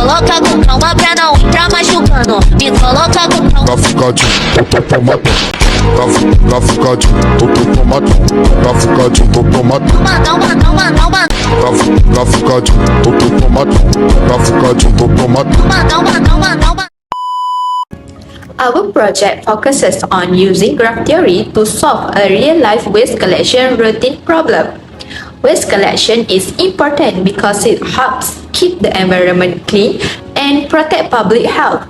coloca com calma pra não entrar machucando. Me coloca com calma. Traficadinho, tomatão. Traficadinho, tomatão. Traficadinho, tomatão. Traficadinho, tomatão. Traficadinho, tomatão. Our project focuses on using graph theory to solve a real-life waste collection routine problem. Waste collection is important because it helps keep the environment clean and protect public health.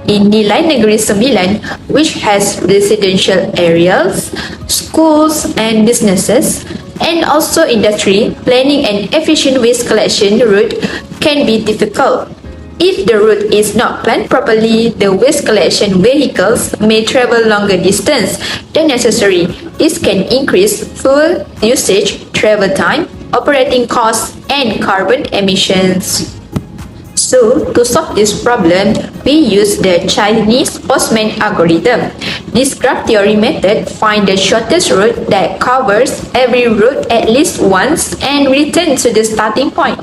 In Nilai Negeri Sembilan, which has residential areas, schools and businesses, and also industry, planning an efficient waste collection route can be difficult. If the route is not planned properly, the waste collection vehicles may travel longer distance than necessary. This can increase fuel usage, travel time, operating costs, and carbon emissions. So, to solve this problem, we use the Chinese Postman algorithm. This graph theory method finds the shortest route that covers every route at least once and returns to the starting point.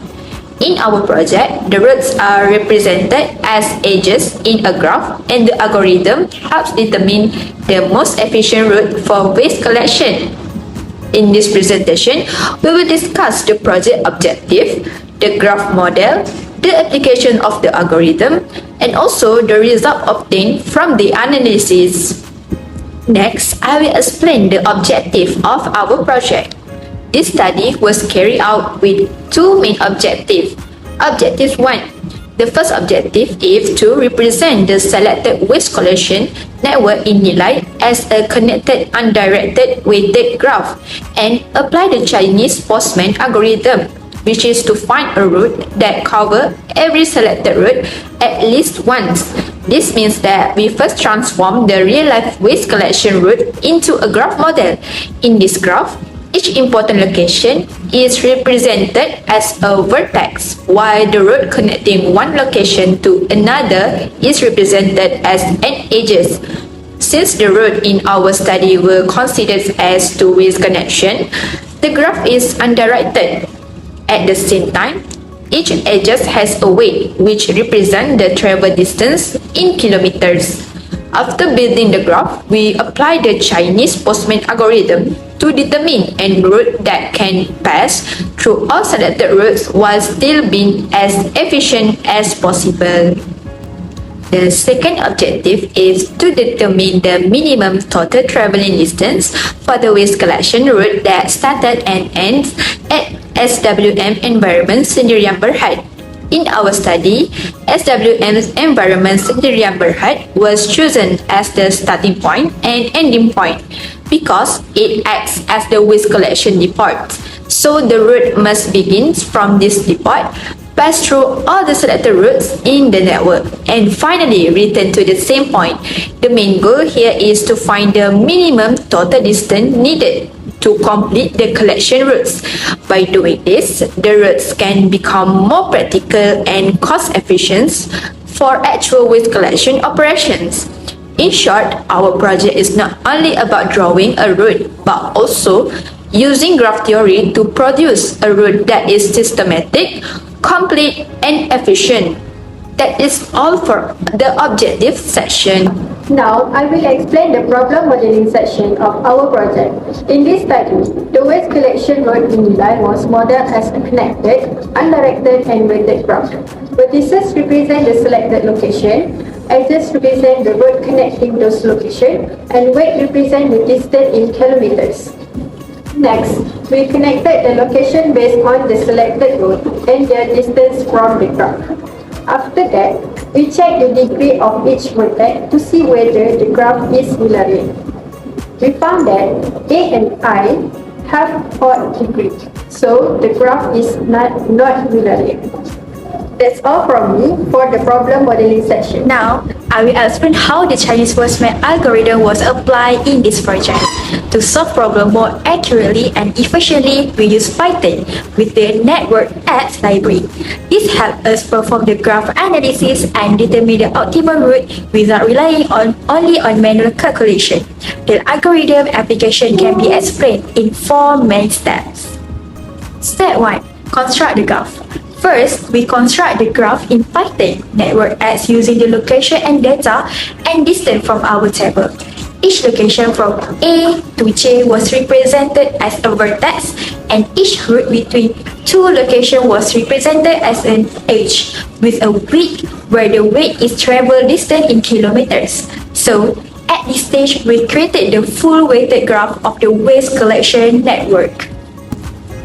In our project, the routes are represented as edges in a graph, and the algorithm helps determine the most efficient route for waste collection. In this presentation, we will discuss the project objective, the graph model, the application of the algorithm, and also the result obtained from the analysis. Next, I will explain the objective of our project. This study was carried out with two main objectives. Objective 1. The first objective is to represent the selected waste collection network in Nilai as a connected undirected weighted graph and apply the Chinese Postman algorithm, which is to find a route that covers every selected route at least once. This means that we first transform the real-life waste collection route into a graph model. In this graph, each important location is represented as a vertex, while the road connecting one location to another is represented as an edges. Since the road in our study were considered as two-way connection, the graph is undirected. At the same time, each edges has a weight which represents the travel distance in kilometers. After building the graph, we apply the Chinese Postman algorithm to determine a route that can pass through all selected routes while still being as efficient as possible. The second objective is to determine the minimum total traveling distance for the waste collection route that started and ends at SWM Environment Sendirian Berhad. In our study, SWM's Environment Sendirian Berhad was chosen as the starting point and ending point because it acts as the waste collection depot. So the route must begin from this depot, pass through all the selected routes in the network, and finally return to the same point. The main goal here is to find the minimum total distance needed to complete the collection routes. By doing this, the routes can become more practical and cost efficient for actual waste collection operations. In short, our project is not only about drawing a route, but also using graph theory to produce a route that is systematic, complete, and efficient. That is all for the objective section. Now, I will explain the problem modeling section of our project. In this study, the waste collection road in Nilai was modeled as a connected, undirected, and weighted graph. Vertices represent the selected location, edges represent the road connecting those locations, and weight represent the distance in kilometers. Next, we connected the location based on the selected road and their distance from the graph. After that, we check the degree of each vertex to see whether the graph is invariant. We found that A and I have 4 degrees, so the graph is not invariant. That's all from me for the problem modeling section. Now, I will explain how the Chinese Postman algorithm was applied in this project. To solve problem more accurately and efficiently, we use Python with the Network Apps library. This helps us perform the graph analysis and determine the optimal route without relying only on manual calculation. The algorithm application can be explained in 4 main steps. Step 1. Construct the graph. First, we construct the graph in Python network X using the location and data and distance from our table. Each location from A to J was represented as a vertex, and each route between two locations was represented as an edge with a width where the weight is travel distance in kilometers. So, at this stage, we created the full weighted graph of the waste collection network.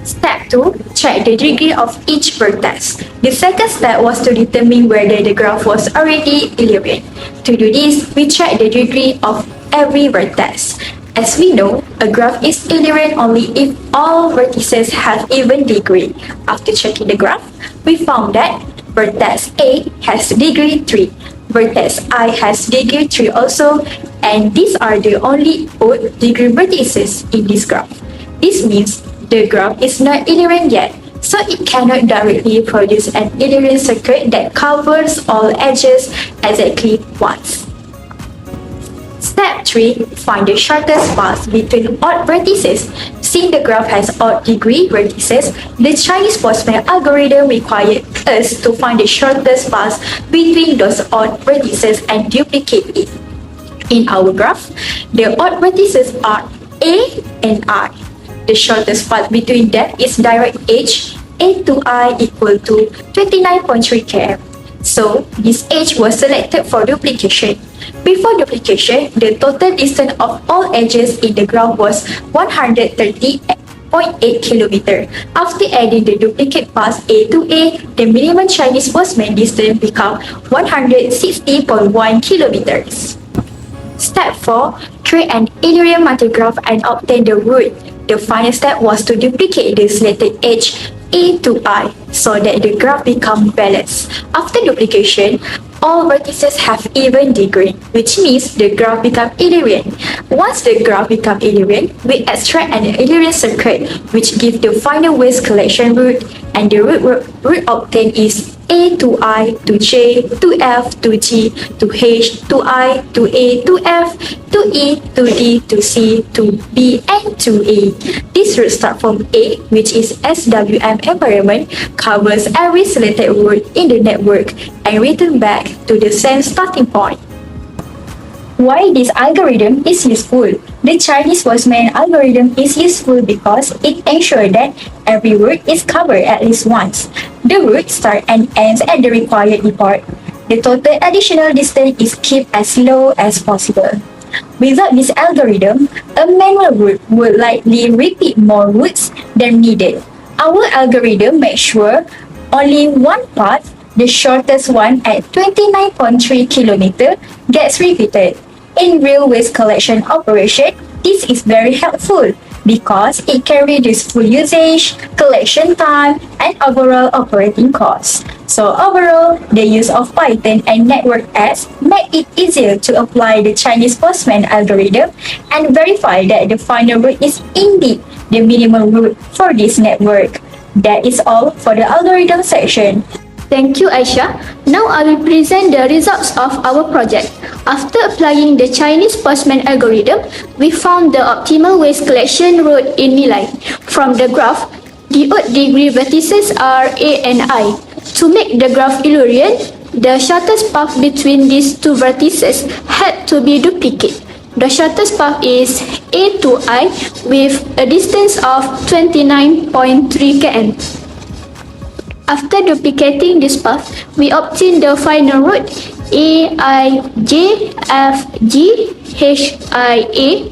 Step 2. Check the degree of each vertex. The second step was to determine whether the graph was already Illyrian. To do this, we check the degree of every vertex. As we know, a graph is Illyrian only if all vertices have even degree. After checking the graph, we found that vertex A has degree 3, vertex I has degree 3 also, and these are the only odd degree vertices in this graph. This means the graph is not Illyrian yet, so it cannot directly produce an Illyrian circuit that covers all edges exactly once. Step 3. Find the shortest path between odd vertices. Since the graph has odd degree vertices, the Chinese Postman algorithm required us to find the shortest path between those odd vertices and duplicate it. In our graph, the odd vertices are A and I. The shortest path between them is direct edge A to I equal to 29.3 km. So, this edge was selected for duplication. Before duplication, the total distance of all edges in the graph was 130.8 km. After adding the duplicate paths A to A, the minimum Chinese Postman distance becomes 160.1 km. Step 4. Create an Illyrian multigraph and obtain the root. The final step was to duplicate the selected edge A to I so that the graph becomes balanced. After duplication, all vertices have even degree, which means the graph becomes Illyrian. Once the graph becomes Illyrian, we extract an Illyrian circuit which gives the final waste collection route, and the route obtained is A to I to J to F to G to H to I to A to F to E to D to C to B and to A. This route starts from A, which is SWM environment, covers every selected route in the network, and return back to the same starting point. Why this algorithm is useful? The Chinese Postman algorithm is useful because it ensures that every route is covered at least once. The route starts and ends at the required depot. The total additional distance is kept as low as possible. Without this algorithm, a manual route would likely repeat more routes than needed. Our algorithm makes sure only one path, the shortest one at 29.3 km, gets repeated. In real waste collection operation, this is very helpful because it can reduce fuel usage, collection time, and overall operating costs. So overall, the use of Python and Network X make it easier to apply the Chinese Postman algorithm and verify that the final route is indeed the minimum route for this network. That is all for the algorithm section. Thank you, Aisha. Now I will present the results of our project. After applying the Chinese Postman algorithm, we found the optimal waste collection route in Nilai. From the graph, the odd degree vertices are A and I. To make the graph Illyrian, the shortest path between these two vertices had to be duplicated. The shortest path is A to I with a distance of 29.3 km. After duplicating this path, we obtain the final route A I J F G H I A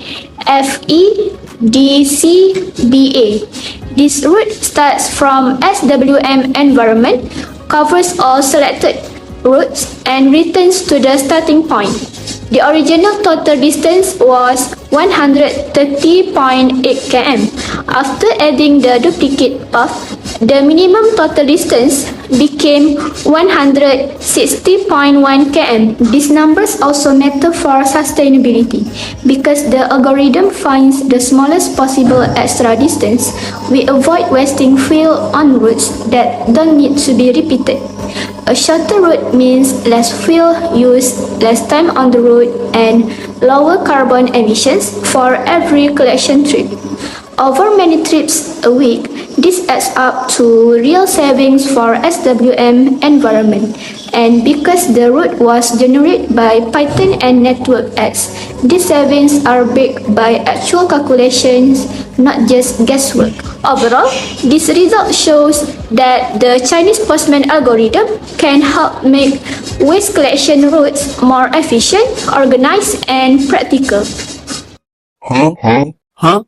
F E D C B A. This route starts from SWM environment, covers all selected routes, and returns to the starting point. The original total distance was 130.8 km. After adding the duplicate path, the minimum total distance became 160.1 km. These numbers also matter for sustainability because the algorithm finds the smallest possible extra distance. We avoid wasting fuel on routes that don't need to be repeated. A shorter route means less fuel use, less time on the road, and lower carbon emissions for every collection trip. Over many trips a week, This adds up to real savings for SWM environment. And because the route was generated by Python and Network X, these savings are backed by actual calculations, not just guesswork. Overall, this result shows that the Chinese Postman algorithm can help make waste collection routes more efficient, organized, and practical. Huh?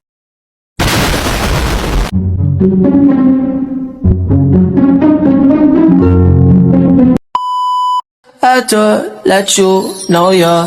I had to let you know, yeah.